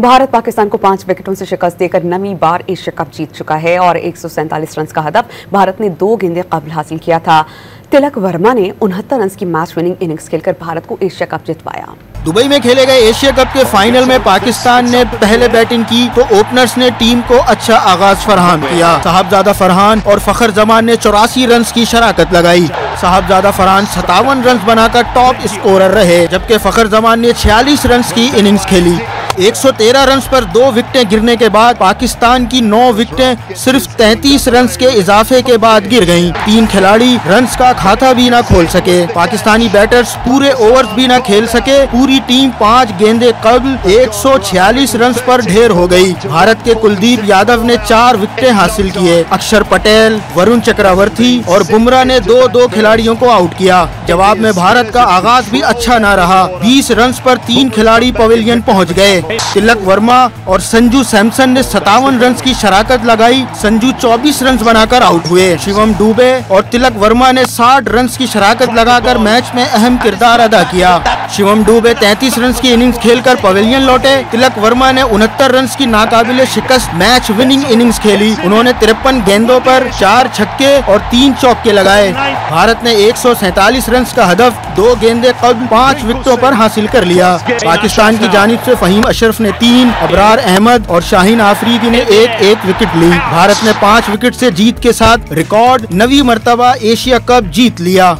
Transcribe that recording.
भारत पाकिस्तान को 5 विकेटों से शिकस्त देकर नवीं बार एशिया कप जीत चुका है और 147 रन का हदफ भारत ने 2 गेंदें कबल हासिल किया था। तिलक वर्मा ने 69 रन की मैच विनिंग इनिंग्स खेलकर भारत को एशिया कप जितवाया। दुबई में खेले गए एशिया कप के फाइनल में पाकिस्तान ने पहले बैटिंग की तो ओपनर्स ने टीम को अच्छा आगाज फराहम किया। साहबजादा फरहान और फखर जमान ने 84 रन की शराकत लगाई। साहबजादा फरहान 57 रन बनाकर टॉप स्कोरर रहे, जबकि फखर जमान ने 46 रन की इनिंग्स खेली। 113 रन पर 2 विकेटें गिरने के बाद पाकिस्तान की 9 विकेटें सिर्फ 33 रन के इजाफे के बाद गिर गयीं। 3 खिलाड़ी रन का खाता भी न खोल सके। पाकिस्तानी बैटर्स पूरे ओवर्स भी न खेल सके। पूरी टीम 5 गेंदे कबल 146 रन पर ढेर हो गई। भारत के कुलदीप यादव ने 4 विकेटें हासिल किए। अक्षर पटेल, वरुण चक्रवर्ती और बुमराह ने 2-2 खिलाड़ियों को आउट किया। जवाब में भारत का आगाज भी अच्छा न रहा। 20 रन पर 3 खिलाड़ी पवेलियन पहुँच गए। तिलक वर्मा और संजू सैमसन ने 57 रन की शराकत लगाई। संजू 24 रन बनाकर आउट हुए। शिवम दुबे और तिलक वर्मा ने 60 रन की शराकत लगाकर मैच में अहम किरदार अदा किया। शिवम दुबे 33 रन की इनिंग्स खेलकर पवेलियन लौटे। तिलक वर्मा ने 69 रन की नाकाबिले शिकस्त मैच विनिंग इनिंग्स खेली। उन्होंने 53 गेंदों पर 4 छक्के और 3 चौके लगाए। भारत ने 147 रन का हदफ 2 गेंदे कबल 5 विकेटों पर हासिल कर लिया। पाकिस्तान की जानिब से फहीम अशरफ ने 3, अबरार अहमद और शाहीन आफरीदी ने 1-1 विकेट ली। भारत ने 5 विकेट से जीत के साथ रिकॉर्ड 9वीं मर्तबा एशिया कप जीत लिया।